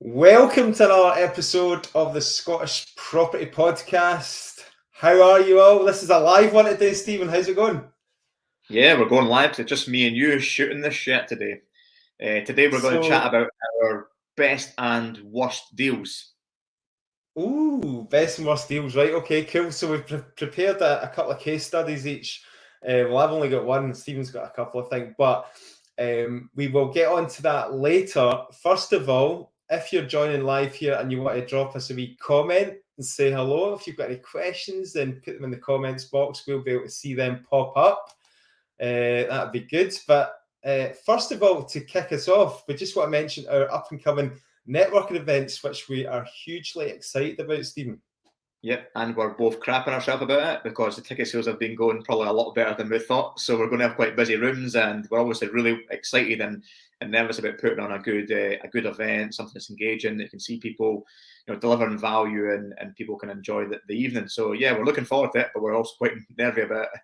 Welcome to another episode of the Scottish Property Podcast. How are you all? This is a live one today, Stephen. How's it going? Yeah, we're going live to just me and you shooting this shit today. Today we're going to chat about our best and worst deals. Ooh, best and worst deals, right? Okay, cool. So we've prepared a couple of case studies each. Well, I've only got one, and Stephen's got a couple, I think, but we will get on to that later. First of all, if you're joining live here and you want to drop us a wee comment and say hello, if you've got any questions, then put them in the comments box. We'll be able to see them pop up. That'd be good. But first of all, to kick us off, we just want to mention our up-and-coming networking events, which we are hugely excited about, Stephen. Yep, and we're both crapping ourselves about it because the ticket sales have been going probably a lot better than we thought. So we're going to have quite busy rooms, and we're obviously really excited and nervous about putting on a good event, something that's engaging, that can see people, delivering value and people can enjoy the evening. So yeah, we're looking forward to it, but we're also quite nervy about it.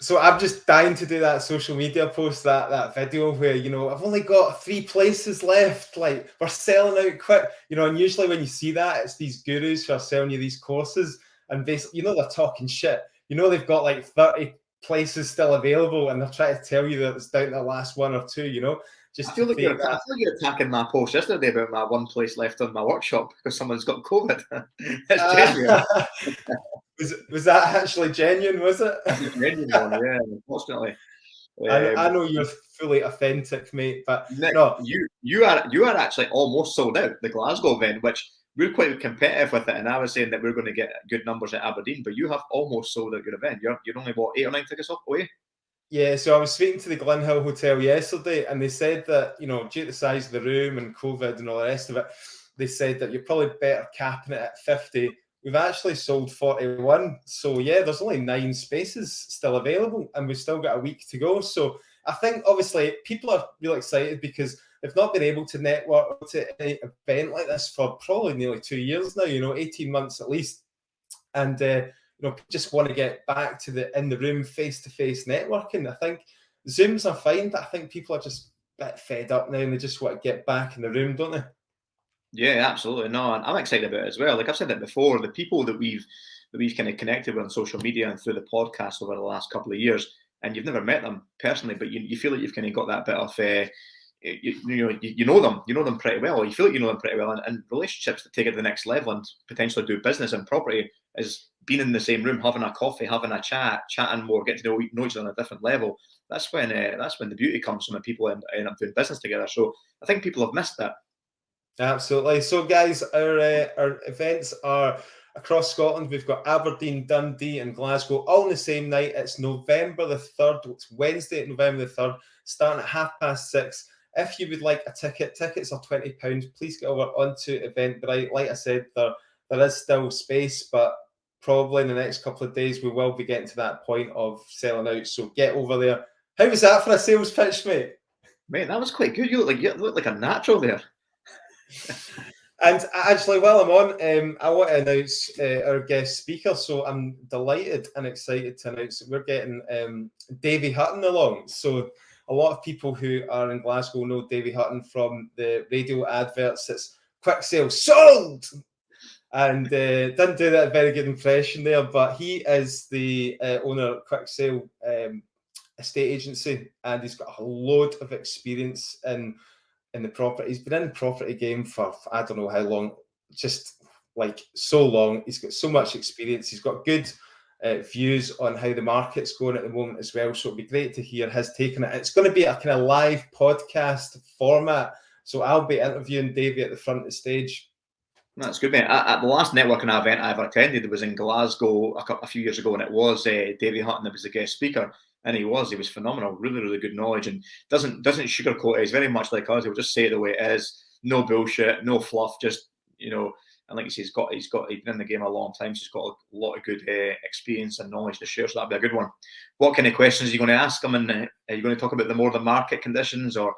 So I'm just dying to do that social media post, that video where, I've only got 3 places left. Like, we're selling out quick, and usually when you see that, it's these gurus who are selling you these courses and basically, they're talking shit. They've got like 30 places still available and they're trying to tell you that it's down to the last 1 or 2, I feel like you're attacking my post yesterday about my one place left on my workshop because someone's got COVID. That's genuine. Was that actually genuine, was it? Genuine one, yeah, unfortunately. I know you're fully authentic, mate, but Nick, no. you are actually almost sold out the Glasgow event, which we're quite competitive with it. And I was saying that we're going to get good numbers at Aberdeen, but you have almost sold out your event. You're only what, 8 or 9 tickets off away? Yeah, so I was speaking to the Glenhill Hotel yesterday, and they said that, due to the size of the room and COVID and all the rest of it, they said that you're probably better capping it at 50. We've actually sold 41. So, yeah, there's only 9 spaces still available, and we've still got a week to go. So, I think, obviously, people are really excited because they've not been able to network to any event like this for probably nearly 2 years now, 18 months at least. And, just want to get back to the in the room face-to-face networking. I think Zooms are fine, but I think people are just a bit fed up now and they just want to get back in the room, don't they? Yeah, absolutely. No, and I'm excited about it as well. Like I've said it before, the people that we've kind of connected with on social media and through the podcast over the last couple of years, and you've never met them personally, but you feel like you've kind of got that bit of you know them pretty well. You feel like you know them pretty well, and relationships that take it to the next level and potentially do business and property is being in the same room, having a coffee, having a chatting more, getting to know each other on a different level. That's when the beauty comes from when people end up doing business together. So I think people have missed that. Absolutely. So, guys, our events are across Scotland. We've got Aberdeen, Dundee, and Glasgow all on the same night. It's November the 3rd. It's Wednesday, November the 3rd, starting at 6:30. If you would like a ticket, tickets are £20. Please get over onto Eventbrite. Like I said, there is still space, but probably in the next couple of days we will be getting to that point of selling out. So get over there. How was that for a sales pitch, mate? Mate, that was quite good. You look like a natural there. And actually, while I'm on, I want to announce our guest speaker. So I'm delighted and excited to announce that we're getting Davy Hutton along. So a lot of people who are in Glasgow know Davy Hutton from the radio adverts. It's quick sale sold, and didn't do that very good impression there. But he is the owner of Quick Sale estate agency, and he's got a load of experience in the property. He's been in the property game for I don't know how long, just like so long. He's got so much experience. He's got good views on how the market's going at the moment as well. So it'd be great to hear his take on it. It's going to be a kind of live podcast format. So I'll be interviewing Davey at the front of the stage. That's good, mate. At the last networking event I ever attended, it was in Glasgow a few years ago, and it was Davy Hutton that was the guest speaker. And he was phenomenal, really, really good knowledge, and doesn't sugarcoat it. He's very much like us. He'll just say it the way it is, no bullshit, no fluff. Just and like you say, he's been in the game a long time. So he's got a lot of good experience and knowledge to share. So that'd be a good one. What kind of questions are you going to ask him? And are you going to talk about the market conditions or?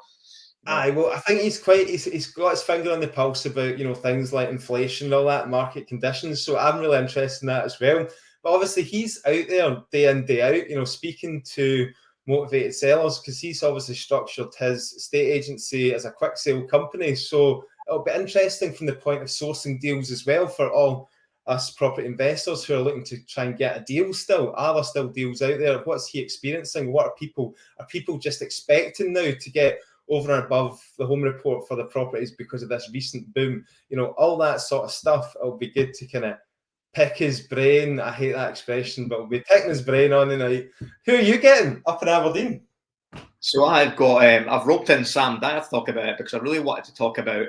Well, I think he's got his finger on the pulse about things like inflation and all that, market conditions. So I'm really interested in that as well. But obviously, he's out there day in, day out, speaking to motivated sellers because he's obviously structured his estate agency as a quick sale company. So it'll be interesting from the point of sourcing deals as well for all us property investors who are looking to try and get a deal still. Are there still deals out there? What's he experiencing? What are people just expecting now to get over and above the home report for the properties because of this recent boom? You know, all that sort of stuff. It'll be good to kind of pick his brain. I hate that expression, but we'll be picking his brain on tonight. Who are you getting up in Aberdeen? So I've roped in Sam Dyer to talk about it because I really wanted to talk about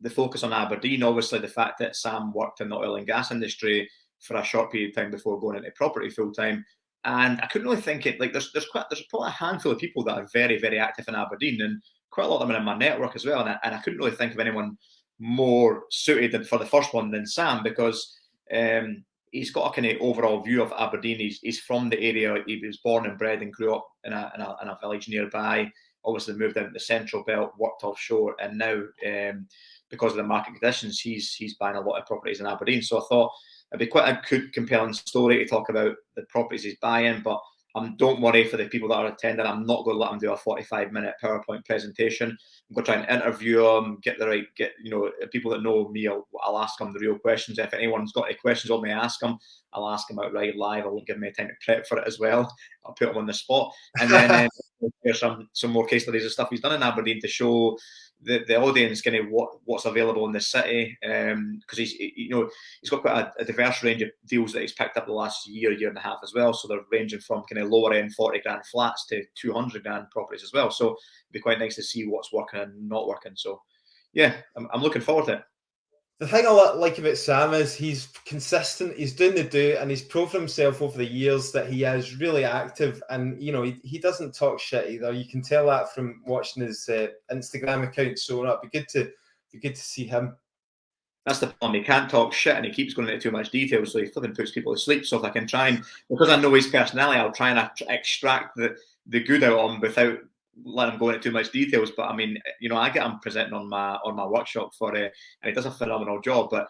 the focus on Aberdeen. Obviously, the fact that Sam worked in the oil and gas industry for a short period of time before going into property full time, and I couldn't really think it. Like there's probably a handful of people that are very, very active in Aberdeen, and quite a lot of them are in my network as well. And I couldn't really think of anyone more suited for the first one than Sam because he's got a kind of overall view of Aberdeen. He's from the area. He was born and bred and grew up in a village nearby. Obviously moved into the Central Belt, worked offshore, and now because of the market conditions, he's buying a lot of properties in Aberdeen. So I thought it'd be quite a good, compelling story to talk about the properties he's buying. But don't worry for the people that are attending. I'm not going to let him do a 45-minute PowerPoint presentation. I'm going to try and interview him, get people that know me. I'll ask them the real questions. If anyone's got any questions on me, ask them. I'll ask them outright live. I won't give me time to prep for it as well. I'll put him on the spot, and then there's some more case studies and stuff he's done in Aberdeen to show the audience kind of what's available in the city, because he's got quite a diverse range of deals that he's picked up the last year and a half as well. So they're ranging from kind of lower end 40 grand flats to 200 grand properties as well. So it'd be quite nice to see what's working and not working. So yeah, I'm looking forward to it. The thing I like about Sam is he's consistent, he's doing the do, and he's proven himself over the years that he is really active, and he doesn't talk shit either. You can tell that from watching his Instagram account. So it'd be good to see him. That's the problem. He can't talk shit and he keeps going into too much detail, so he flipping puts people to sleep. So if I can try and, because I know his personality, I'll try and extract the good out of him without let him go into too much details. But I mean, I get him presenting on my workshop and he does a phenomenal job. But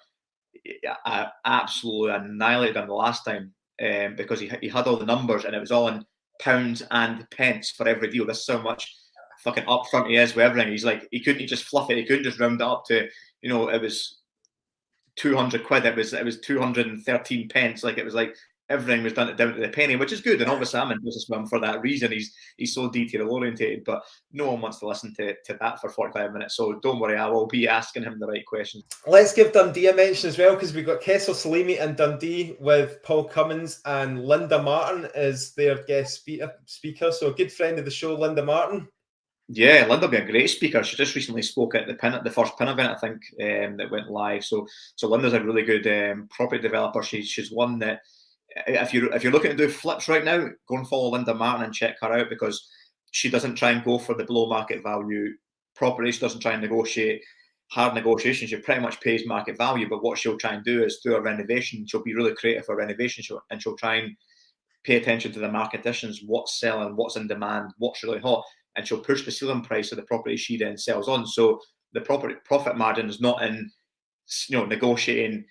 I absolutely annihilated him the last time because he had all the numbers and it was all in pounds and pence for every deal. That's so much fucking upfront he is with everything. He's like, he couldn't just fluff it. He couldn't just round it up to, it was 200 quid. It was 213 pence. Like it was like everything was done down to the penny, which is good. And obviously I'm in business with him for that reason. He's so detail orientated, but no one wants to listen to that for 45 minutes. So don't worry, I will be asking him the right questions. Let's give Dundee a mention as well, because we've got Kessel Salimi in Dundee with Paul Cummins, and Linda Martin is their guest speaker. So a good friend of the show, Linda Martin. Yeah, Linda will be a great speaker. She just recently spoke at the first PIN event, I think, that went live. So Linda's a really good property developer. She's one that if you're looking to do flips right now, go and follow Linda Martin and check her out, because she doesn't try and go for the below market value property. She doesn't try and negotiate hard negotiations. She pretty much pays market value. But what she'll try and do is through a renovation, she'll be really creative for renovation, and she'll try and pay attention to the market conditions, what's selling, what's in demand, what's really hot. And she'll push the ceiling price of the property she then sells on. So the property profit margin is not in, negotiating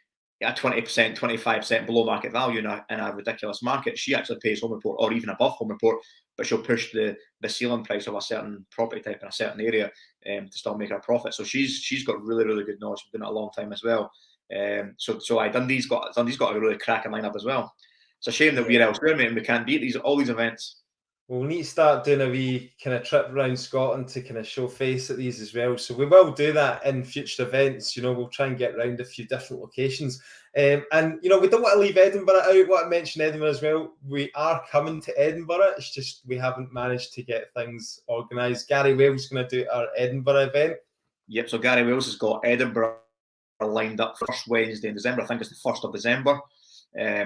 a 20%, 25% below market value in a ridiculous market. She actually pays home report or even above home report, but she'll push the ceiling price of a certain property type in a certain area to still make her profit. So she's got really, really good knowledge. She's been doing it a long time as well. Dundee's got a really cracking lineup as well. It's a shame that we're elsewhere, mate, and we can't be at all these events. We'll need to start doing a wee kind of trip around Scotland to kind of show face at these as well. So we will do that in future events. We'll try and get around a few different locations. And we don't want to leave Edinburgh out. I want to mention Edinburgh as well. We are coming to Edinburgh. It's just we haven't managed to get things organised. Gary Wales is going to do our Edinburgh event. Yep, so Gary Wales has got Edinburgh lined up first Wednesday in December. I think it's the 1st of December.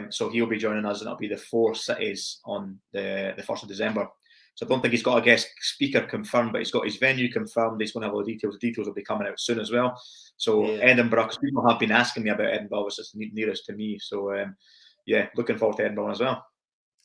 So he'll be joining us, and it'll be the 4 cities on the 1st of December. So I don't think he's got a guest speaker confirmed, but he's got his venue confirmed. He's going to have all the details. The details will be coming out soon as well. So Edinburgh, because people have been asking me about Edinburgh, which is nearest to me. So looking forward to Edinburgh as well.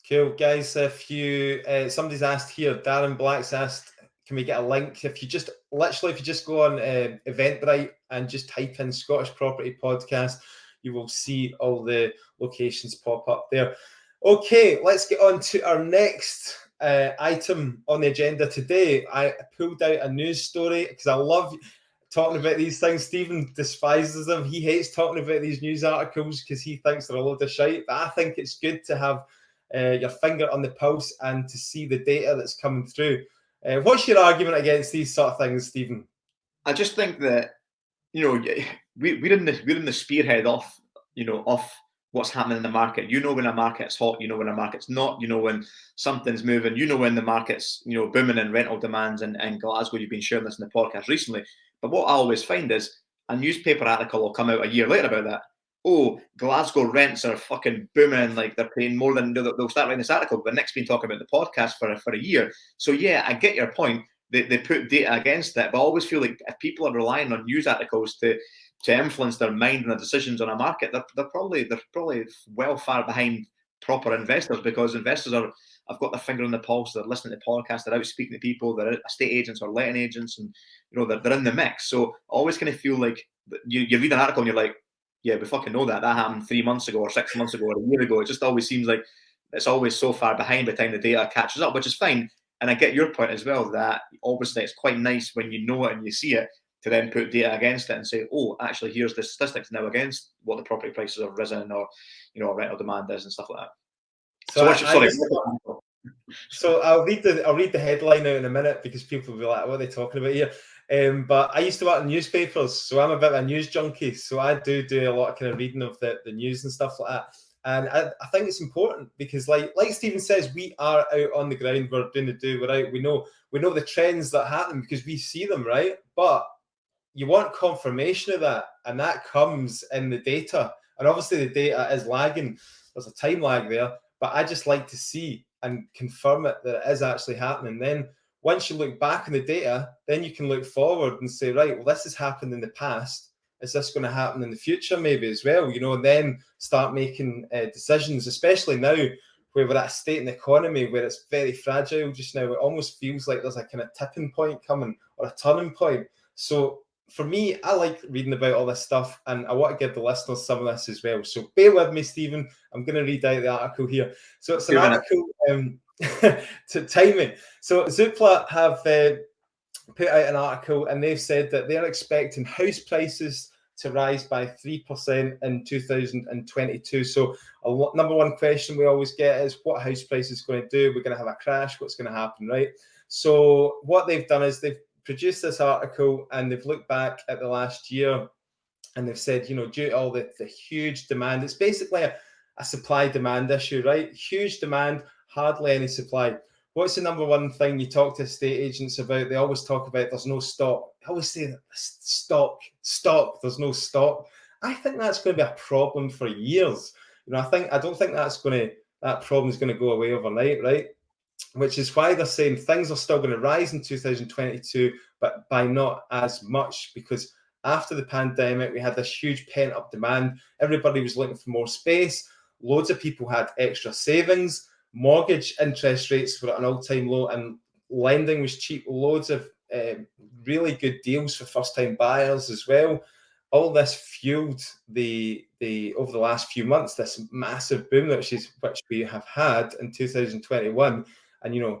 Cool, guys. If you somebody's asked here, Darren Black's asked, can we get a link? If you just go on Eventbrite and just type in Scottish Property Podcast, you will see all the locations pop up there. Okay, let's get on to our next item on the agenda today. I pulled out a news story because I love talking about these things. Stephen despises them. He hates talking about these news articles because he thinks they're a load of shite. But I think it's good to have your finger on the pulse and to see the data that's coming through. What's your argument against these sort of things, Stephen? I just think that, we're in the spearhead of what's happening in the market. You know when a market's hot, you know when a market's not, you know when something's moving, you know when the market's booming in rental demands in Glasgow. You've been sharing this in the podcast recently. But what I always find is a newspaper article will come out a year later about that. Oh, Glasgow rents are fucking booming, like they're paying more than they'll start writing this article, but Nick's been talking about the podcast for a year. So yeah, I get your point. They put data against it, but I always feel like if people are relying on news articles to influence their mind and their decisions on a market, they're probably well far behind proper investors, because investors have got their finger on the pulse. They're listening to podcasts, they're out speaking to people, they're estate agents or letting agents, and they're in the mix. So I always kind of feel like you read an article and you're like, yeah, we fucking know that happened 3 months ago or 6 months ago or a year ago. It just always seems like it's always so far behind by the time the data catches up, which is fine. And I get your point as well, that obviously it's quite nice when you know it and you see it to then put data against it and say, oh, actually, here's the statistics now against what the property prices have risen, or rental demand is and stuff like that. So I'll read the headline out in a minute, because people will be like, what are they talking about here? But I used to work in newspapers, so I'm a bit of a news junkie. So I do a lot of kind of reading of the news and stuff like that. And I think it's important because, like Stephen says, we are out on the ground. We're doing the do. We're out. We know the trends that happen because we see them, right? But you want confirmation of that, and that comes in the data. And obviously, the data is lagging. There's a time lag there, but I just like to see and confirm it that it is actually happening. Then, once you look back on the data, then you can look forward and say, right, well, this has happened in the past. Is this going to happen in the future maybe as well? And then start making decisions, especially now where we're at a state in the economy where it's very fragile just now. It almost feels like there's a kind of tipping point coming, or a turning point. So for me, I like reading about all this stuff, and I want to give the listeners some of this as well. So bear with me, Stephen. I'm going to read out the article here. So it's an article to timing. So Zoopla have put out an article, and they've said that they're expecting house prices to rise by 3% in 2022. So number one question we always get is, what house price is going to do? We're going to have a crash. What's going to happen, right? So what they've done is they've produced this article, and they've looked back at the last year, and they've said, due to all the huge demand, it's basically a supply-demand issue, right? Huge demand, hardly any supply. What's the number one thing you talk to estate agents about? They always talk about there's no stock. I always say stock, there's no stock. I think that's going to be a problem for years. I don't think that problem is going to go away overnight, right? Which is why they're saying things are still going to rise in 2022, but by not as much, because after the pandemic, we had this huge pent-up demand. Everybody was looking for more space. Loads of people had extra savings. Mortgage interest rates were at an all-time low, and lending was cheap. Loads of really good deals for first-time buyers as well. All this fueled the over the last few months this massive boom which we have had in 2021, and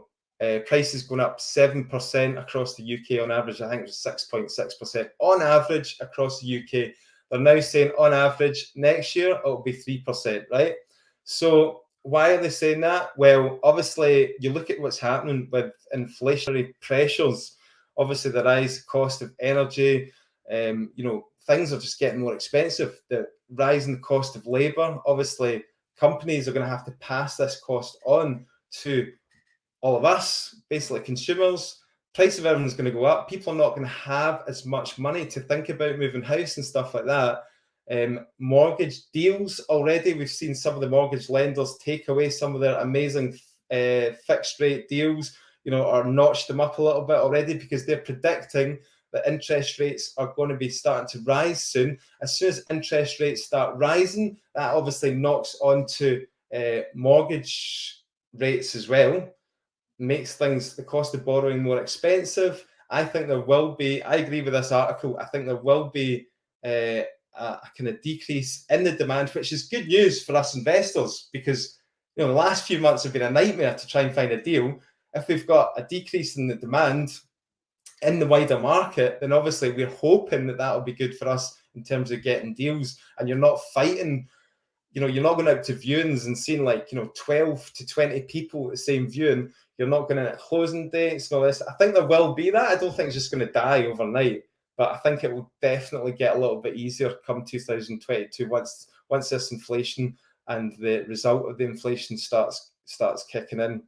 prices going up 7% across the UK on average. I think it was 6.6% on average across the UK. They're now saying on average next year it'll be 3%, right? So why are they saying that? Well, obviously, you look at what's happening with inflationary pressures. Obviously, the rise cost of energy, things are just getting more expensive. The rise in the cost of labour. Obviously, companies are going to have to pass this cost on to all of us, basically consumers. Price of everything's going to go up. People are not going to have as much money to think about moving house and stuff like that. Mortgage deals already, we've seen some of the mortgage lenders take away some of their amazing fixed rate deals, or notched them up a little bit already, because they're predicting that interest rates are going to be starting to rise soon. As soon as interest rates start rising, that obviously knocks onto mortgage rates as well, makes the cost of borrowing more expensive. I agree with this article. I think there will be a kind of decrease in the demand, which is good news for us investors, because the last few months have been a nightmare to try and find a deal. If we've got a decrease in the demand, in the wider market, then obviously we're hoping that that'll be good for us in terms of getting deals. And you're not fighting, you're not going out to viewings and seeing 12 to 20 people at the same viewing. You're not going at closing dates and all this. I think there will be that. I don't think it's just going to die overnight, but I think it will definitely get a little bit easier come 2022 once this inflation and the result of the inflation starts kicking in.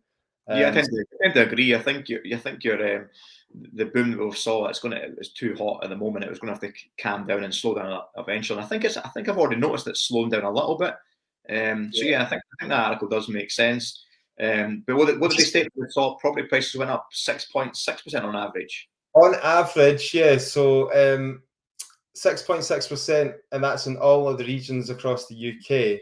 Yeah, I tend to agree. I think you're the boom that we saw. It's too hot at the moment. It was going to have to calm down and slow down eventually. And I think I've already noticed it's slowing down a little bit. So yeah, I think that article does make sense. But what did they state? We saw property prices went up 6.6% on average. On average, yeah. So 6.6%, and that's in all of the regions across the UK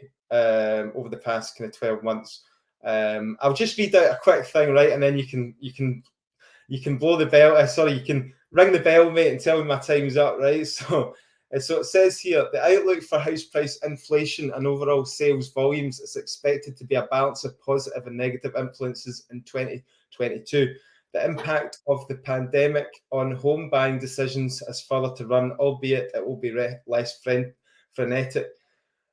over the past kind of 12 months. I'll just read out a quick thing, right, and then you can blow the bell. Sorry, you can ring the bell, mate, and tell me my time's up, right? So it says here, the outlook for house price inflation and overall sales volumes is expected to be a balance of positive and negative influences in 2022. The impact of the pandemic on home buying decisions has further to run, albeit it will be less frenetic.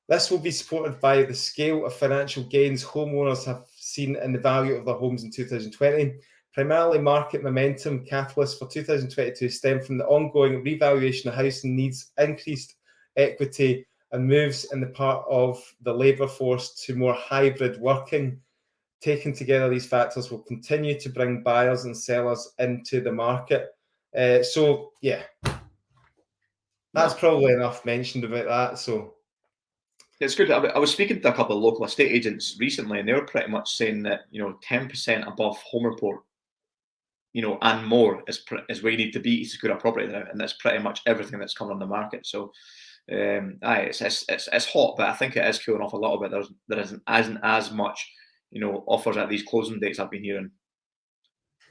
This will be supported by the scale of financial gains homeowners have seen in the value of their homes in 2020. Primarily, market momentum catalysts for 2022 stem from the ongoing revaluation of housing needs, increased equity, and moves in the part of the labour force to more hybrid working. Taken together, these factors will continue to bring buyers and sellers into the market. So, yeah, that's probably enough mentioned about that. So, it's good. I was speaking to a couple of local estate agents recently, and they were pretty much saying that 10% above home report, and more is where you need to be to secure a property now, and that's pretty much everything that's come on the market. So, it's hot, but I think it is cooling off a little bit. There isn't as much offers at these closing dates I've been hearing.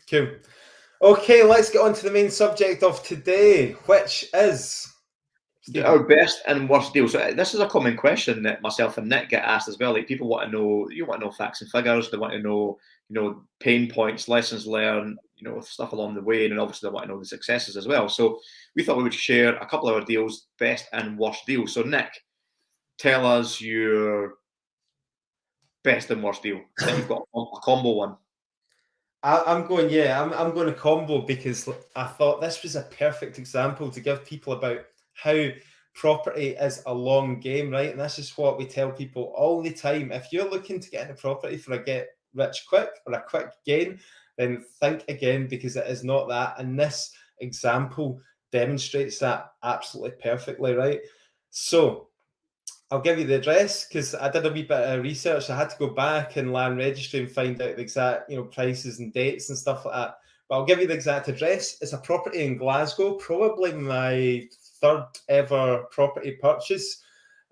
Cool. Okay, let's get on to the main subject of today, which is our best and worst deal. So this is a common question that myself and Nick get asked as well. Like, people want to know, facts and figures. They want to know, pain points, lessons learned, stuff along the way, and obviously they want to know the successes as well. So we thought we would share a couple of our deals, best and worst deals. So Nick, tell us your best and worst deal. I think you've got a combo one. I'm going a combo because I thought this was a perfect example to give people about how property is a long game, right? And this is what we tell people all the time. If you're looking to get into property for a get rich quick or a quick gain, then think again, because it is not that. And this example demonstrates that absolutely perfectly, right? So I'll give you the address because I did a wee bit of research. I had to go back in land registry and find out the exact, prices and dates and stuff like that. But I'll give you the exact address. It's a property in Glasgow, probably my third ever property purchase.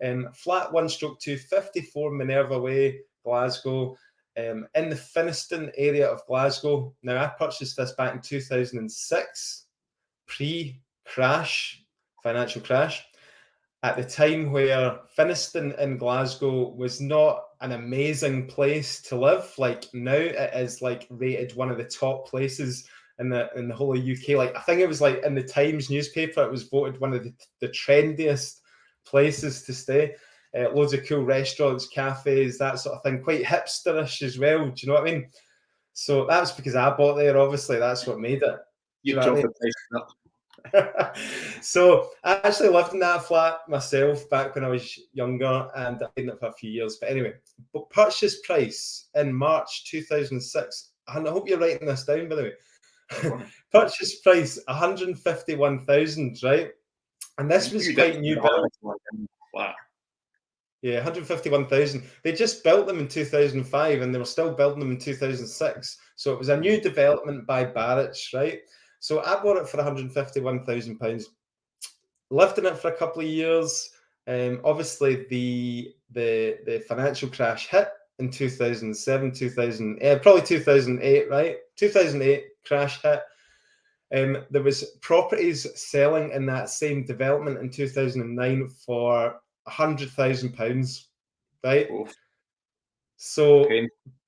Flat 1/2, 54 Minerva Way, Glasgow, in the Finnieston area of Glasgow. Now, I purchased this back in 2006, pre-crash, financial crash, at the time where Finnieston in Glasgow was not an amazing place to live. Like now, it is like rated one of the top places in the whole of UK. Like I think it was like in the Times newspaper, it was voted one of the trendiest places to stay. Loads of cool restaurants, cafes, that sort of thing. Quite hipsterish as well. Do you know what I mean? So that was because I bought there. Obviously, that's what made it. You drove the price up. So I actually lived in that flat myself back when I was younger, and I've been in it for a few years. But anyway, purchase price in March 2006. And I hope you're writing this down, by the way. Purchase price 151,000, right? And this was quite new build. Wow. Yeah, 151,000. They just built them in 2005, and they were still building them in 2006. So it was a new development by Barratt's, right? So I bought it for £151,000. Lived in it for a couple of years. Obviously, the financial crash hit in 2007, 2008, probably 2008, right? 2008 crash hit. There was properties selling in that same development in 2009 for £100,000, right? So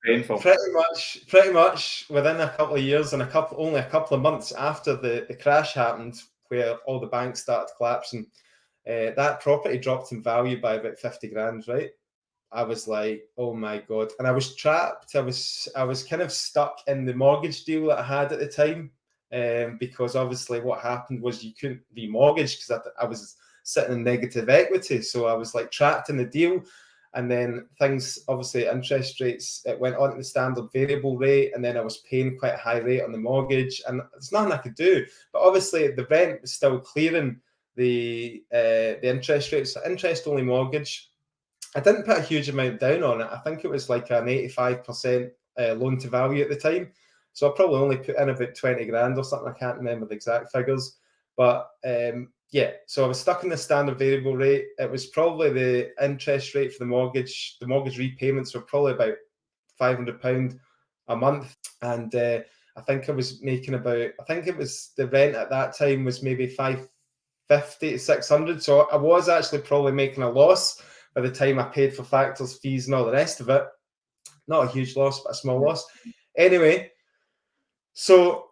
Painful. pretty much within a couple of years and only a couple of months after the crash happened, where all the banks started collapsing, that property dropped in value by about 50 grand, right? I was like, oh my God. And I was trapped. I was kind of stuck in the mortgage deal that I had at the time. Because obviously what happened was you couldn't remortgage because I was sitting in negative equity. So I was like trapped in the deal. And then things, obviously, interest rates, it went on to the standard variable rate. And then I was paying quite a high rate on the mortgage. And there's nothing I could do. But obviously, the rent was still clearing the interest rates. So interest only mortgage. I didn't put a huge amount down on it. I think it was like an 85% loan to value at the time. So I probably only put in about 20 grand or something. I can't remember the exact figures. But yeah, so I was stuck in the standard variable rate. It was probably the interest rate for the mortgage. The mortgage repayments were probably about £500 a month. And I think I was making I think it was the rent at that time was maybe 550 to 600. So I was actually probably making a loss by the time I paid for factors, fees, and all the rest of it. Not a huge loss, but a small loss. Anyway, so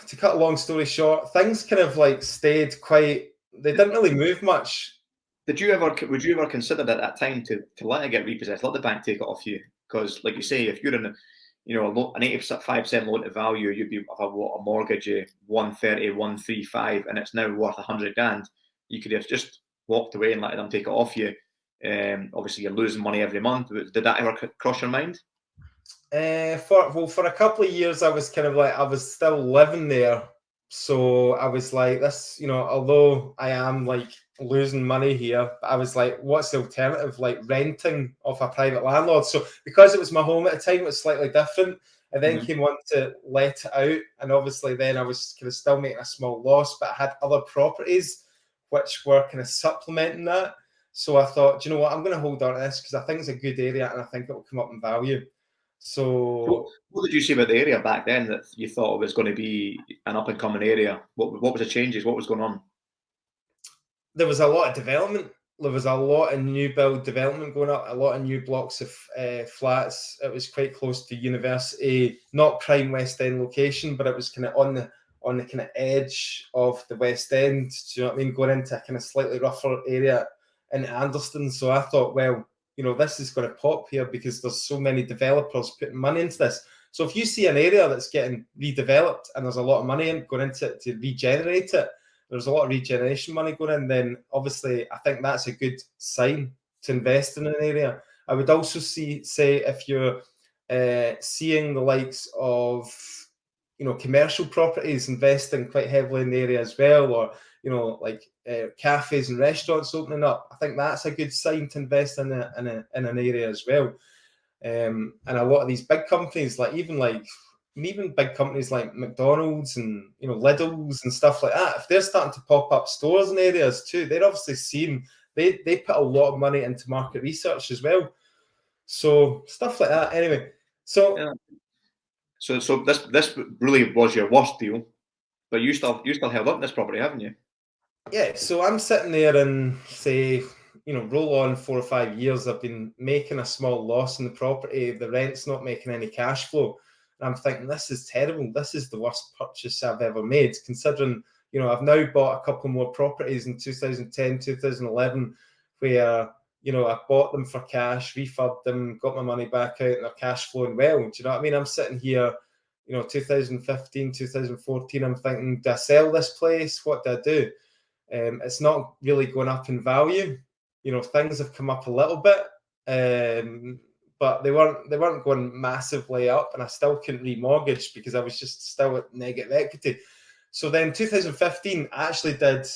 to cut a long story short, things kind of like stayed quite, they didn't really move much. Would you ever consider at that time to let it get repossessed, let the bank take it off you? Because, like you say, if you're in an 85% loan to value, you'd be a mortgage of 130, 135, and it's now worth 100 grand. You could have just walked away and let them take it off you. Obviously, you're losing money every month. Did that ever cross your mind? For a couple of years, I was kind of like, I was still living there. So I was like, this, although I am like losing money here, I was like, what's the alternative? Like renting off a private landlord. So because it was my home at the time, it was slightly different. I then came on to let it out. And obviously then I was kind of still making a small loss, but I had other properties which were kind of supplementing that. So I thought, do you know what, I'm going to hold on to this because I think it's a good area and I think it will come up in value. So what did you see about the area back then that you thought it was going to be an up and coming area? What was the changes? What was going on? There was a lot of development. There was a lot of new build development going up, a lot of new blocks of flats. It was quite close to university, not prime West End location, but it was kind of on the kind of edge of the West End. Do you know what I mean? Going into a kind of slightly rougher area in Anderston. So I thought, well, this is going to pop here because there's so many developers putting money into this. So if you see an area that's getting redeveloped and there's a lot of money going into it to regenerate it, there's a lot of regeneration money going in, then obviously I think that's a good sign to invest in an area. I would also say if you're seeing the likes of commercial properties investing quite heavily in the area as well, or like cafes and restaurants opening up, I think that's a good sign to invest in an area as well. And a lot of these big companies, even big companies like McDonald's and Lidl's and stuff like that, if they're starting to pop up stores in areas too, they're obviously seeing they put a lot of money into market research as well. So stuff like that. Anyway, so yeah. So this really was your worst deal, but you still held up this property, haven't you? Yeah. So I'm sitting there and say, roll on 4 or 5 years. I've been making a small loss in the property. The rent's not making any cash flow. I'm thinking, this is terrible. This is the worst purchase I've ever made, considering, I've now bought a couple more properties in 2010, 2011, where, I bought them for cash, refurbed them, got my money back out, and they're cash flowing well. Do you know what I mean? I'm sitting here, 2015, 2014, I'm thinking, do I sell this place? What do I do? It's not really going up in value. Things have come up a little bit. But they weren't going massively up, and I still couldn't remortgage because I was just still at negative equity. So then 2015 actually did,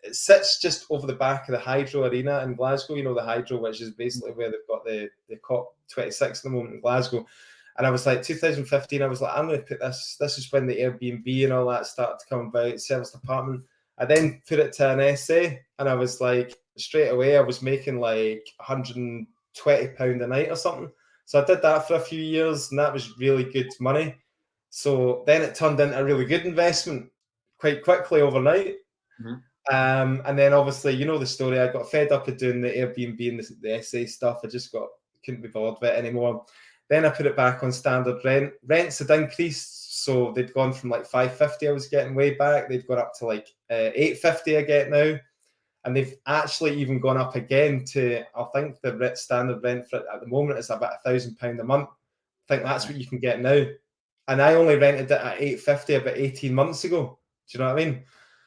it sits just over the back of the Hydro Arena in Glasgow, the Hydro, which is basically where they've got the COP26 at the moment in Glasgow. And I was like, 2015, I was like, I'm going to put this is when the Airbnb and all that started to come about, service apartment. I then put it to an essay, and I was like, straight away, I was making like £120 a night or something. So I did that for a few years, and that was really good money. So then it turned into a really good investment quite quickly overnight. And then obviously, the story, I got fed up of doing the Airbnb and the essay stuff. I just couldn't be bothered with it anymore. Then I put it back on standard rent. Rents had increased, so they'd gone from like 550 I was getting way back. They'd gone up to like 850 I get now. And they've actually even gone up again to, I think the standard rent for it at the moment is about £1,000 a month. I think that's what you can get now. And I only rented it at 850 about 18 months ago. Do you know what I mean?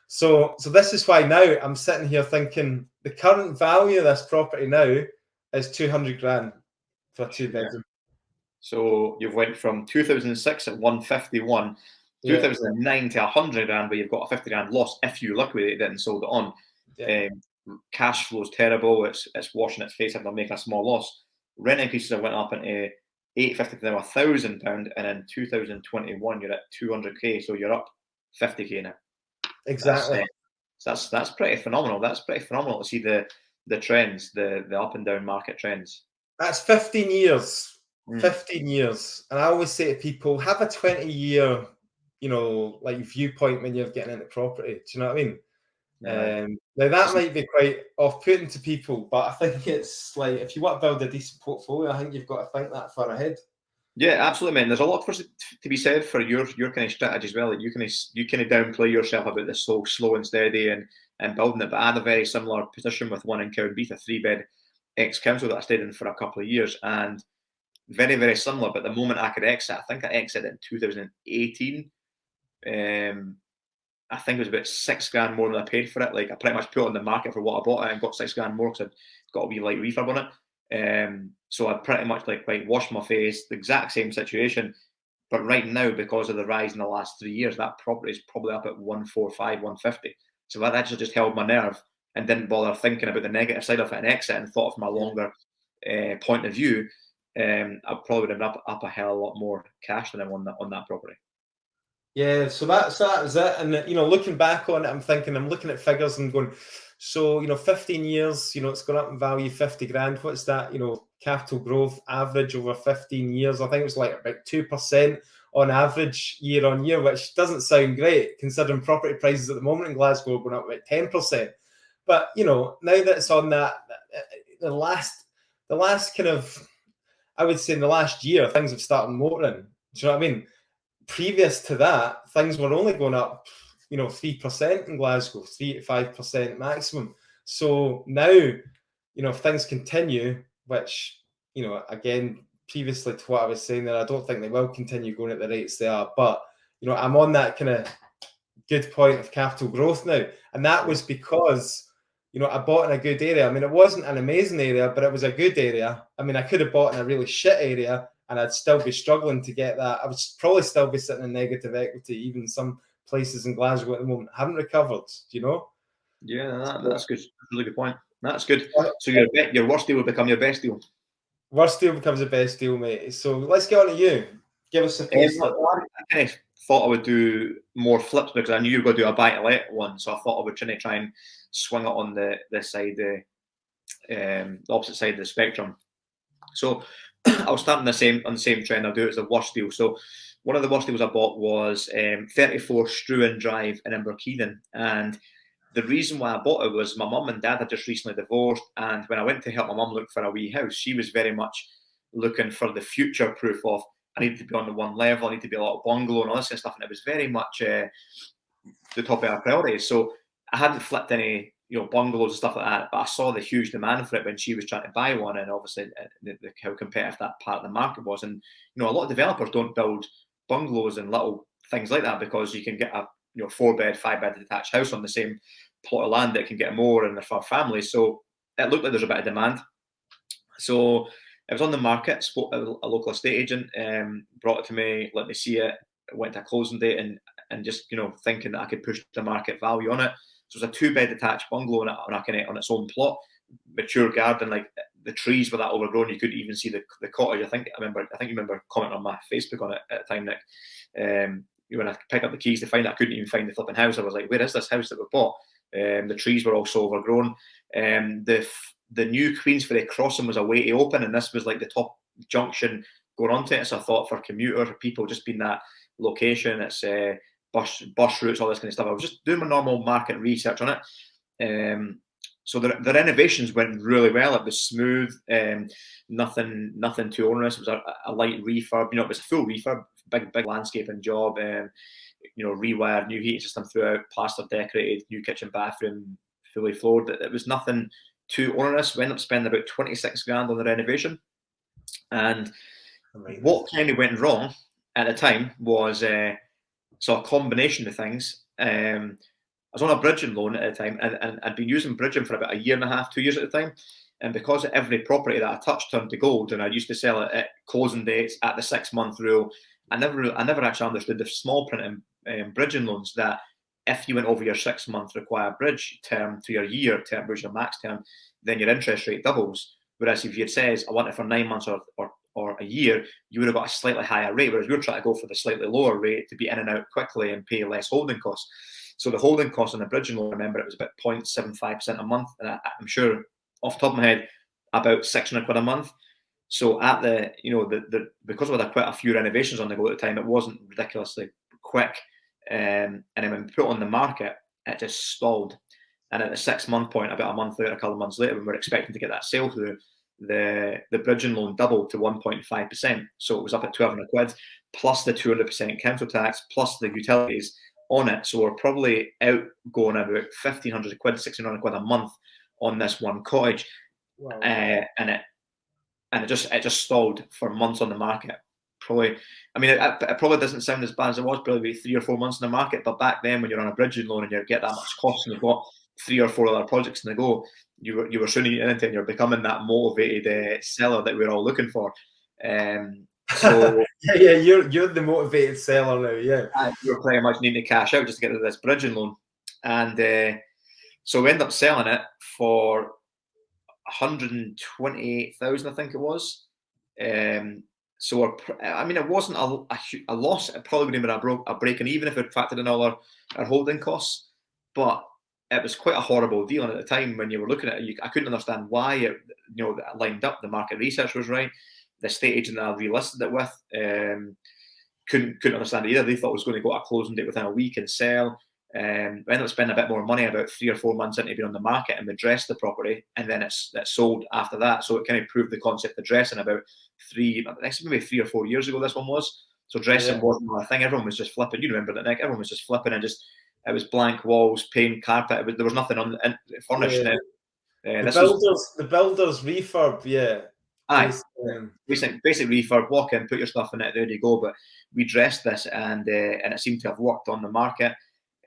So this is why now I'm sitting here thinking the current value of this property now is 200 grand for a 2-bedroom. So you've went from 2006 at 151, 2009 to 100 grand, but you've got a 50 grand loss if you liquidated it and sold it on. Yeah. Cash flow's terrible. It's washing its face if they're making a small loss. Rent increases went up into 850 to now £1,000, and in 2021 you're at 200k, so you're up 50k now. Exactly. That's pretty phenomenal. That's pretty phenomenal to see the trends, the up and down market trends. That's 15 years. 15 years. And I always say to people, have a 20-year, like viewpoint when you're getting into property. Do you know what I mean? Now that might be quite off-putting to people, but I think it's like if you want to build a decent portfolio, I think you've got to think that far ahead. Yeah, absolutely, man. There's a lot to be said for your kind of strategy as well. Like you kind of downplay yourself about this whole slow and steady and building it. But I had a very similar position with one in Cowdenbeath, a 3-bed ex-council that I stayed in for a couple of years, and very, very similar. But the moment I could exit, I think I exited in 2018. I think it was about £6 more than I paid for it. Like I pretty much put it on the market for what I bought it and got £6 more because I'd got a wee light refurb on it. So I pretty much like washed my face, the exact same situation. But right now, because of the rise in the last 3 years, that property is probably up at 145, 150. So that actually just held my nerve and didn't bother thinking about the negative side of it and exit and thought of my longer point of view. I probably would have up a hell of a lot more cash than I won on that property. Yeah, so that was it. And looking back on it, I'm looking at figures and going, so 15 years, it's gone up in value 50 grand. What's that? Capital growth average over 15 years. I think it was like about 2% on average year on year, which doesn't sound great considering property prices at the moment in Glasgow are going up about 10%. But now that it's on that, the last kind of, I would say in the last year, things have started motoring. Do you know what I mean? Previous to that, things were only going up, 3% in Glasgow, 3 to 5% maximum. So now, if things continue, which, again, previously to what I was saying, that I don't think they will continue going at the rates they are. But, I'm on that kind of good point of capital growth now. And that was because, I bought in a good area. I mean, it wasn't an amazing area, but it was a good area. I mean, I could have bought in a really shit area and I'd still be struggling to get that. I would probably still be sitting in negative equity. Even some places in Glasgow at the moment haven't recovered, Yeah, that's good. That's a really good point. That's good. So your worst deal will become your best deal. Worst deal becomes the best deal, mate. So let's get on to you. Give us a piece. I kind of thought I would do more flips because I knew you were going to do a buy-to-let one. So I thought I would try and swing it on the side, the opposite side of the spectrum. So I'll start on the same trend. I'll do it as the worst deal. So one of the worst deals I bought was 34 Struan Drive in Inverkeithing. And the reason why I bought it was my mum and dad had just recently divorced. And when I went to help my mum look for a wee house, she was very much looking for the future proof of, I need to be on the one level, I need to be a little bungalow and all this kind of stuff. And it was very much the top of our priorities. So I hadn't flipped any bungalows and stuff like that, but I saw the huge demand for it when she was trying to buy one, and obviously how competitive that part of the market was. And a lot of developers don't build bungalows and little things like that because you can get a 4-bed, 5-bed detached house on the same plot of land that can get more and they're for families. So it looked like there's a bit of demand. So it was on the market. Spoke to a local estate agent, brought it to me, let me see it. Went to a closing date and just thinking that I could push the market value on it. So it was a 2-bed detached bungalow on its own plot, mature garden. Like the trees were that overgrown, you couldn't even see the cottage. I think you remember commenting on my Facebook on it at the time, Nick. When I picked up the keys to find it, I couldn't even find the flipping house. I was like, where is this house that we bought? The trees were also overgrown. The new Queensferry crossing was a way to open, and this was like the top junction going onto it. So I thought for commuters or people just being that location, it's bus routes, all this kind of stuff. I was just doing my normal market research on it. So the renovations went really well. It was smooth, nothing too onerous. It was a light refurb. It was a full refurb, big landscaping job. Rewired, new heating system throughout, plaster decorated, new kitchen, bathroom, fully floored. It was nothing too onerous. We ended up spending about 26 grand on the renovation. And what kind of went wrong at the time was a combination of things. I was on a bridging loan at the time, and I'd been using bridging for about a year and a half, 2 years at the time. And because every property that I touched turned to gold, and I used to sell it at closing dates at the 6-month rule, I never actually understood the small print in bridging loans that if you went over your 6-month required bridge term to your year term, which is your max term, then your interest rate doubles. Whereas if you'd says I want it for 9 months or a year, you would have got a slightly higher rate. Whereas we were trying to go for the slightly lower rate to be in and out quickly and pay less holding costs. So the holding cost on the bridging loan, I remember it was about 0.75% a month, and I'm sure off the top of my head, about 600 quid a month. So at because we had quite a few renovations on the go at the time, it wasn't ridiculously quick. And then when we put it on the market, it just stalled. And at the 6-month point, about a month later, a couple of months later, when we were expecting to get that sale through, the bridging loan doubled to 1.5%. So it was up at 1,200 quid, plus the 200% council tax, plus the utilities on it. So we're probably out going about 1,500 quid, 1,600 quid a month on this one cottage. Wow. And it just stalled for months on the market. Probably, it probably doesn't sound as bad as it was, probably 3 or 4 months in the market. But back then, when you're on a bridging loan and you get that much cost and you've got 3 or 4 other projects in the go, you were soon eating into it, and you're becoming that motivated seller that we're all looking for. So yeah, you're the motivated seller now. Yeah, you're pretty much needing to cash out just to get rid of this bridging loan, and so we end up selling it for 128,000, I think it was. So it wasn't a loss. It probably would have been a break, and even if it factored in all our holding costs, but it was quite a horrible deal. And at the time when you were looking at it, I couldn't understand why it lined up. The market research was right. The estate agent that I relisted it with couldn't understand it either. They thought it was going to go to a closing date within a week and sell. We ended up spending a bit more money, about 3 or 4 months into being on the market, and we dressed the property, and then it sold after that. So it kind of proved the concept of dressing about maybe 3 or 4 years ago. This one was. So dressing wasn't a thing. Everyone was just flipping. You remember that, Nick? Everyone was just flipping, and it was blank walls, paint, carpet. There was nothing on furnished. Yeah. The builders refurb, yeah. Aye, basic refurb. Walk in, put your stuff in it, there you go. But we dressed this, and it seemed to have worked on the market.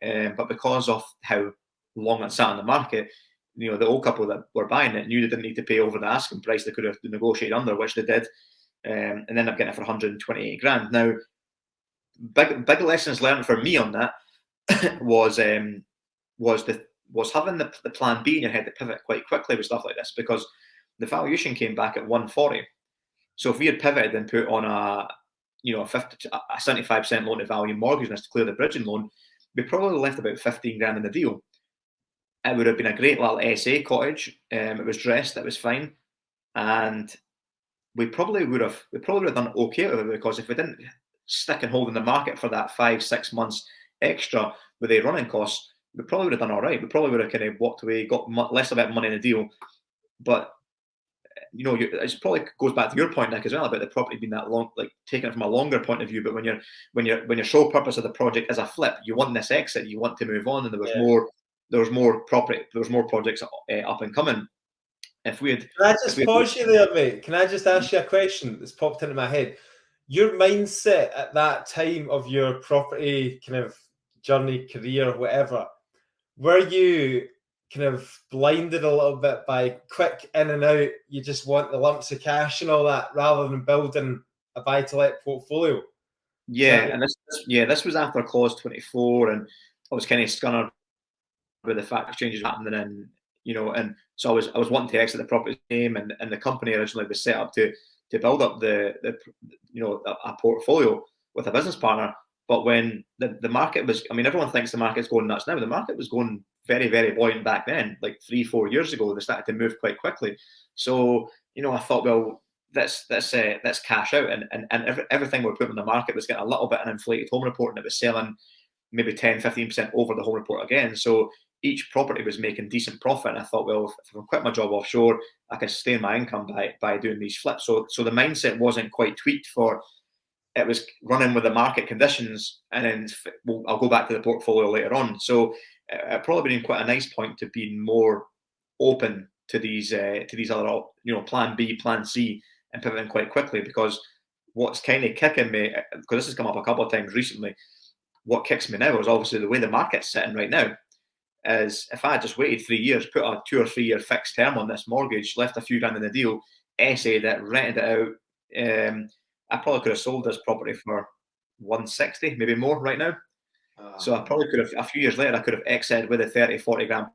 But because of how long it sat on the market, the old couple that were buying it knew they didn't need to pay over the asking price. They could have negotiated under, which they did, and ended up getting it for 128 grand. Now, big lessons learned for me on that was having the plan B in your head to pivot quite quickly with stuff like this, because the valuation came back at 140. So if we had pivoted and put on a 75% loan to value mortgage to clear the bridging loan, we probably left about 15 grand in the deal. It would have been a great little SA cottage. It was dressed, it was fine, and we probably would have done okay with it, because if we didn't stick and hold in the market for that 5-6 months extra with the running costs, we probably would have done all right. We probably would have kind of walked away, got less of that money in the deal. But it probably goes back to your point, Nick, as well, about the property being that long, like taking it from a longer point of view. But when your sole purpose of the project is a flip, you want this exit, you want to move on, and there was more projects up and coming. If we had, can I just pause you there, mate? Can I just ask you a question that's popped into my head? Your mindset at that time of your property kind of journey, career, whatever, were you kind of blinded a little bit by quick in and out? You just want the lumps of cash and all that, rather than building a buy-to-let portfolio. Yeah, this was after clause 24, and I was kind of scunnered with the fact exchanges happening, and so I was wanting to exit the property name, and the company originally was set up to build up a portfolio with a business partner. But when the market was, everyone thinks the market's going nuts now. The market was going very, very buoyant back then, like 3-4 years ago. They started to move quite quickly. So, I thought, well, let's cash out. And everything we're putting on the market was getting a little bit of an inflated home report, and it was selling maybe 10-15% over the home report again. So each property was making decent profit. And I thought, well, if I can quit my job offshore, I can sustain my income by doing these flips. So the mindset wasn't quite tweaked for, it was running with the market conditions. And then I'll go back to the portfolio later on. So it probably been quite a nice point to be more open to these other, plan B, plan C, and pivoting quite quickly, because what's kind of kicking me, because this has come up a couple of times recently, what kicks me now is obviously the way the market's sitting right now. Is if I had just waited 3 years, put a 2 or 3 year fixed term on this mortgage, left a few grand in the deal, essayed it, rented it out, I probably could have sold this property for 160, maybe more right now. So I probably could have, a few years later, I could have exited with a 30, 40 grand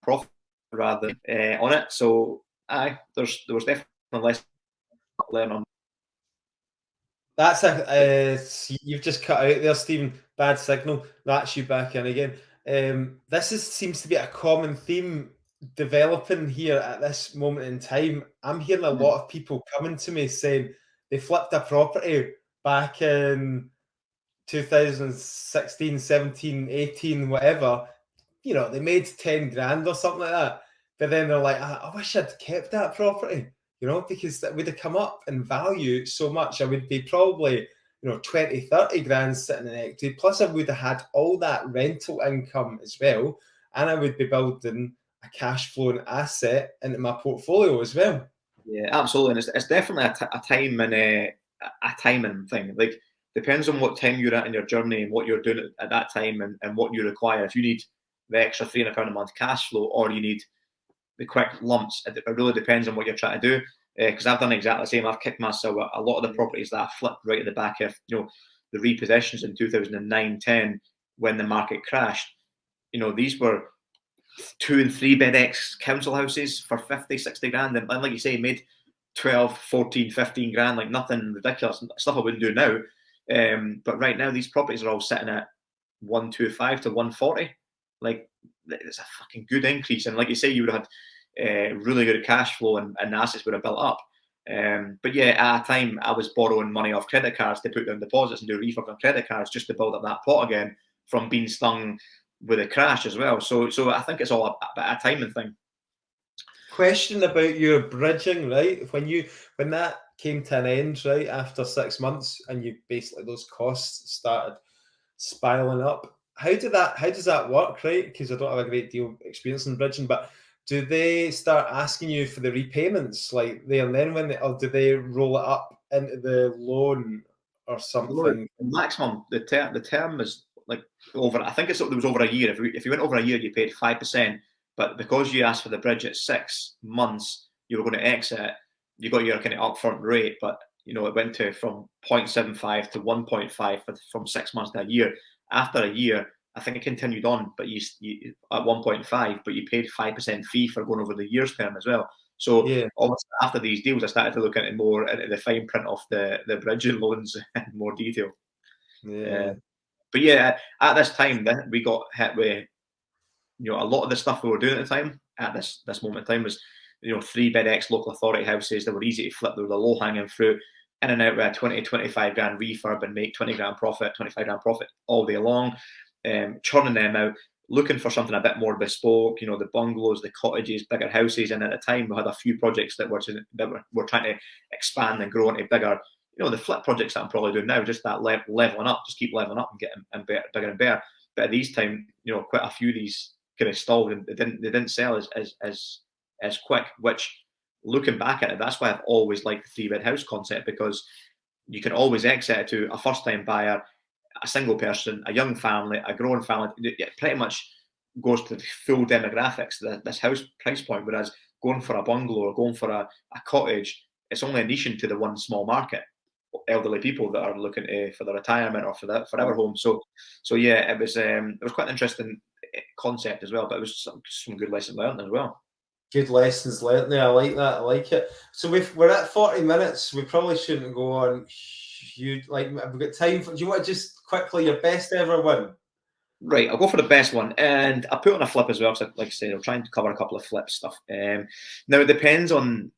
profit rather than on it. So there was definitely less learn on. That's you've just cut out there, Stephen. Bad signal. That's you back in again. Seems to be a common theme developing here at this moment in time. I'm hearing a lot of people coming to me saying they flipped a property back in 2016, 17, 18, whatever. They made 10 grand or something like that. But then they're like, I wish I'd kept that property, because that would have come up in value so much. I would be probably, 20, 30 grand sitting in equity. Plus, I would have had all that rental income as well. And I would be building a cash flowing asset into my portfolio as well. Yeah, absolutely. And it's definitely a time and a timing thing. Like, depends on what time you're at in your journey and what you're doing at that time and what you require. If you need the extra £300 a month cash flow, or you need the quick lumps, it really depends on what you're trying to do. Because I've done exactly the same. I've kicked myself. A lot of the properties that I flipped right at the back of the repossessions in 2009, 10, when the market crashed. These were 2 and 3 bed X council houses for 50, 60 grand, and like you say, made 12, 14, 15 grand, like nothing ridiculous, stuff I wouldn't do now. But right now, these properties are all sitting at 125 to 140. Like, it's a fucking good increase. And like you say, you would have had really good cash flow and assets would have built up. But yeah, at a time, I was borrowing money off credit cards to put down deposits and do refurbs on credit cards just to build up that pot again from being stung with a crash as well. So I think it's all a timing thing. Question about your bridging, right? When that came to an end, right, after 6 months, and you basically, those costs started spiraling up. How does that work, right? Because I don't have a great deal of experience in bridging, but do they start asking you for the repayments like there and then or do they roll it up into the loan or something? Maximum, the term is like over. I think it was over a year. If you went over a year, you paid 5%. But because you asked for the bridge at 6 months, you were going to exit. You got your kind of upfront rate, but it went from 0.75 to 1.5 from 6 months to a year. After a year, I think it continued on, but you at 1.5, but you paid 5% fee for going over the year's term as well. So almost after these deals, I started to look into the fine print of the bridging loans in more detail. Yeah. But yeah, at this time, we got hit with a lot of the stuff we were doing at the time. At this moment in time was 3 bed X local authority houses that were easy to flip. They were the low hanging fruit, in and out with a 20, 25 grand refurb and make 20 grand profit, 25 grand profit all day long. Churning them out, looking for something a bit more bespoke, the bungalows, the cottages, bigger houses. And at the time, we had a few projects that were trying to expand and grow into bigger, the flip projects that I'm probably doing now, just that leveling up, just keep leveling up and getting bigger and better. But at these time, quite a few of these kind of stalled and they didn't sell as quick, which, looking back at it, that's why I've always liked the 3-bed house concept, because you can always exit it to a first-time buyer, a single person, a young family, a growing family. It pretty much goes to the full demographics, this house price point, whereas going for a bungalow or going for a cottage, it's only a niche into the one small market, elderly people that are looking for their retirement or for their forever home. So yeah, it was quite an interesting concept as well, but it was some good lessons learned as well. Good lessons learned there. I like that. I like it. So we're at 40 minutes. We probably shouldn't go on. We've got time for. Do you want to just quickly your best ever win? Right, I'll go for the best one, and I'll put on a flip as well. Because, like I said, I'm trying to cover a couple of flip stuff. Now it depends on.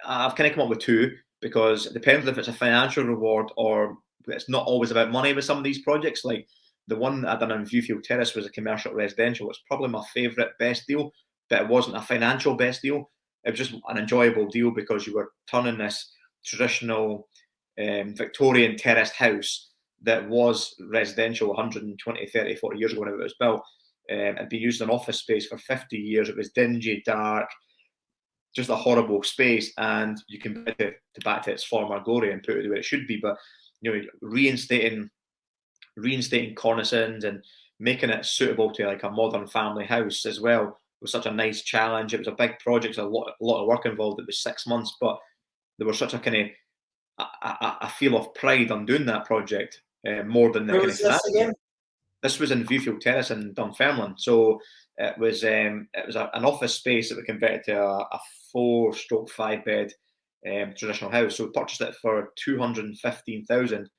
I've kind of come up with 2 because it depends if it's a financial reward or it's not always about money with some of these projects. Like the one that I done in Viewfield Terrace was a commercial residential. It's probably my favourite, best deal, but it wasn't a financial best deal. It was just an enjoyable deal because you were turning this traditional Victorian terraced house that was residential 120, 30, 40 years ago when it was built, and been used as an office space for 50 years. It was dingy, dark, just a horrible space, and you can bring it back to its former glory and put it where it should be. But reinstating cornicings and making it suitable to like a modern family house as well was such a nice challenge. It was a big project, a lot of work involved. It was 6 months, but there was such a kind of a feel of pride on doing that project more than the Where kind was of this again? This was in Viewfield Terrace in Dunfermline. So it was an office space that we converted to a 4/5 bed traditional house. So we purchased it for 215,000.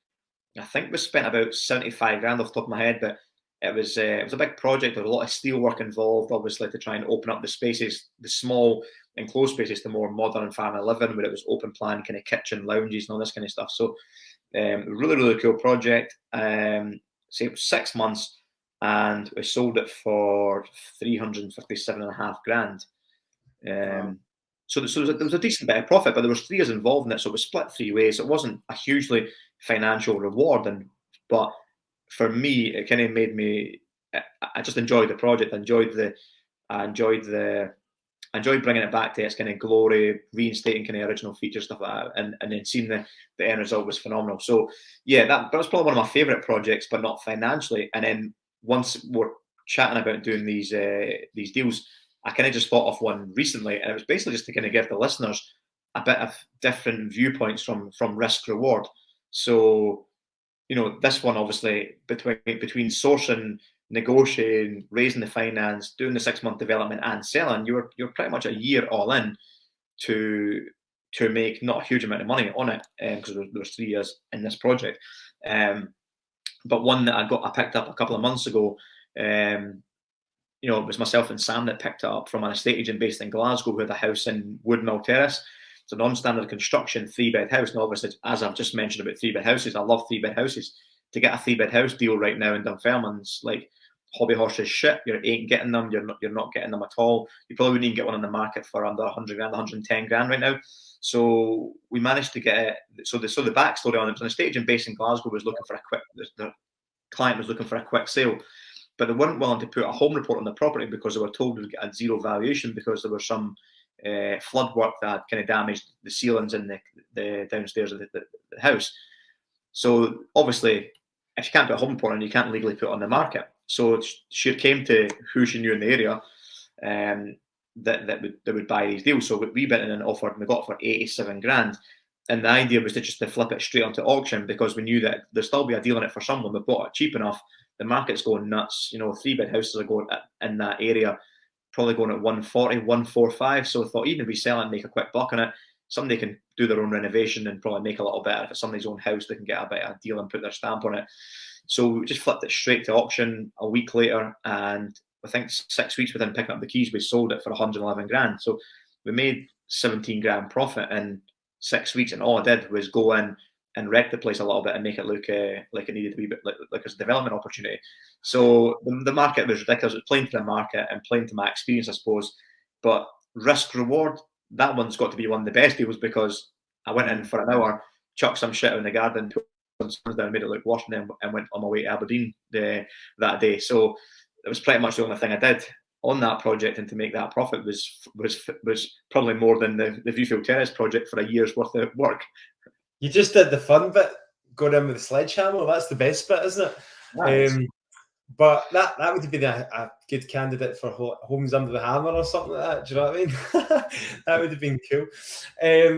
I think we spent about 75 grand off the top of my head, but it was a big project. There was a lot of steel work involved, obviously, to try and open up the spaces, the small enclosed spaces, to more modern family living, where it was open plan, kind of kitchen, lounges, and all this kind of stuff. So really, really cool project. So it was 6 months, and we sold it for 357.5 grand. Wow. So there was a decent bit of profit, but there was 3 years involved in it, so it was split 3 ways. So it wasn't a hugely financial reward, but for me, it kind of made me. I just enjoyed the project. I enjoyed bringing it back to its kind of glory, reinstating kind of original features, stuff like that, and then seeing the end result was phenomenal. So yeah, that was probably one of my favourite projects, but not financially. And then once we're chatting about doing these deals, I kind of just thought of one recently, and it was basically just to kind of give the listeners a bit of different viewpoints from risk reward. So this one obviously between sourcing, negotiating, raising the finance, doing the 6 month development, and selling, you're pretty much a year all in to make not a huge amount of money on it, because there was 3 years in this project. But one that I picked up a couple of months ago. It was myself and Sam that picked it up from an estate agent based in Glasgow who had a house in Woodmill Terrace. It's a non-standard construction 3-bed house. And obviously, as I've just mentioned about 3-bed houses, I love 3-bed houses. To get a 3-bed house deal right now in Dunfermline's like hobby horses shit. You ain't getting them. You're not getting them at all. You probably wouldn't even get one on the market for under 100 grand, 110 grand right now. So we managed to get it. So the backstory on it was an estate agent based in Glasgow was looking for a quick. The client was looking for a quick sale, but they weren't willing to put a home report on the property because they were told they would get a zero valuation because there was some flood work that had kind of damaged the ceilings in the downstairs of the house. So obviously, if you can't put a home report on, you can't legally put it on the market. So she came to who she knew in the area that would buy these deals. So we went in and offered, and we got it for 87 grand. And the idea was to flip it straight onto auction because we knew that there'd still be a deal in it for someone. We bought it cheap enough. The market's going nuts. 3-bed houses are going in that area, probably going at 140, 145. So I thought even if we sell it and make a quick buck on it, somebody can do their own renovation and probably make a little better. If it's somebody's own house, they can get a bit of a deal and put their stamp on it. So we just flipped it straight to auction a week later, and I think 6 weeks within picking up the keys, we sold it for 111 grand. So we made 17 grand profit in 6 weeks, and all I did was go in and wreck the place a little bit and make it look like it needed to be, like it's a development opportunity. So the market was ridiculous. It was playing to the market and playing to my experience, I suppose. But risk reward, that one's got to be one of the best deals because I went in for an hour, chucked some shit out in the garden, put some suns down, made it look worse, and went on my way to Aberdeen that day. So it was pretty much the only thing I did on that project, and to make that profit was probably more than the Viewfield Terrace project for a year's worth of work. You just did the fun bit, going in with the sledgehammer. That's the best bit, isn't it? Nice. But that would have been a good candidate for Homes Under the Hammer or something like that. Do you know what I mean? That would have been cool.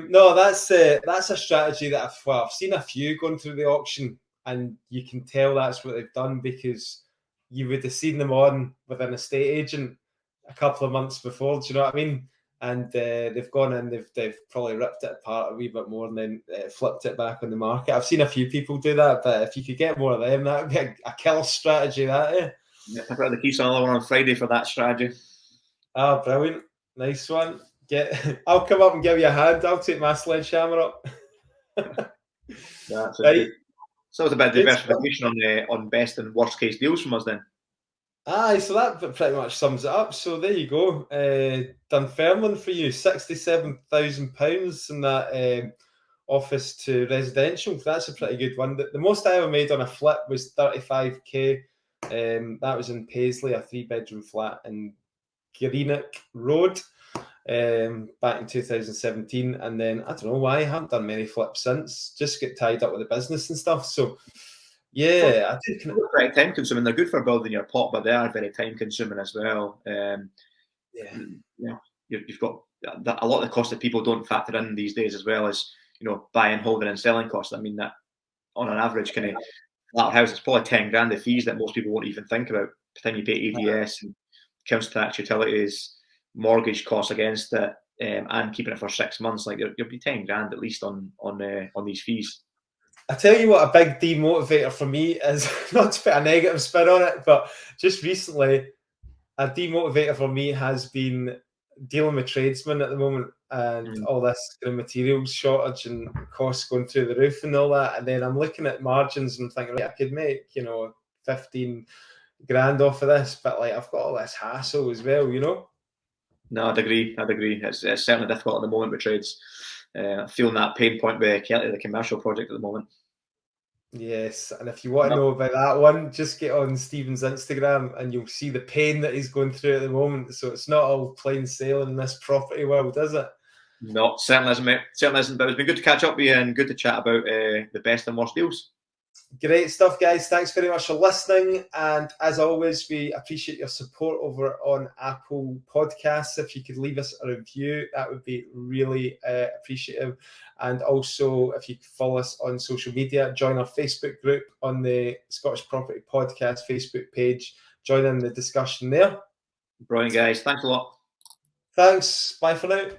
No, that's a strategy that I've seen a few going through the auction, and you can tell that's what they've done because you would have seen them on with an estate agent a couple of months before. Do you know what I mean? And they've gone in, they've probably ripped it apart a wee bit more and then flipped it back on the market. I've seen a few people do that, but if you could get more of them, that would be a killer strategy, that, eh? Yeah, I've got the keys on another one on Friday for that strategy. Oh, brilliant. Nice one. I'll come up and give you a hand. I'll take my sledgehammer up. Yeah, that's right. So it's a bit of Good stuff. diversification on best and worst case deals from us then. Aye, so that pretty much sums it up. So there you go. Dunfermline for you, £67,000 in that office to residential. That's a pretty good one. The most I ever made on a flip was 35k. That was in Paisley, a 3-bedroom flat in Greenock Road, back in 2017. And then I don't know why I haven't done many flips since. Just get tied up with the business and stuff. So yeah, I did. They're pretty time consuming. They're good for building your pot, but they are very time consuming as well. Yeah. You've got a lot of the costs that people don't factor in these days, as well as buying, holding, and selling costs. I mean that on an average kind of flat house, it's probably 10 grand of fees that most people won't even think about. By the time you pay ADS and council tax, utilities, mortgage costs against it, and keeping it for 6 months, like you'll be 10 grand at least on these fees. I tell you what, a big demotivator for me is, not to put a negative spin on it, but just recently, a demotivator for me has been dealing with tradesmen at the moment, and all this kind of materials shortage and costs going through the roof and all that. And then I'm looking at margins and I'm thinking, right, I could make 15 grand off of this, but like I've got all this hassle as well, No, I'd agree. It's certainly difficult at the moment with trades. Feeling that pain point with Kelly, the commercial project at the moment. Yes, and if you want to know about that one, just get on Stephen's Instagram and you'll see the pain that he's going through at the moment. So it's not all plain sailing in this property world, is it? No, certainly isn't, mate. Certainly isn't. But it's been good to catch up with you and good to chat about the best and worst deals. Great stuff, guys. Thanks very much for listening. And as always, we appreciate your support over on Apple Podcasts. If you could leave us a review, that would be really appreciative. And also, if you could follow us on social media, join our Facebook group on the Scottish Property Podcast Facebook page. Join in the discussion there. Brilliant, guys. Thanks a lot. Thanks. Bye for now.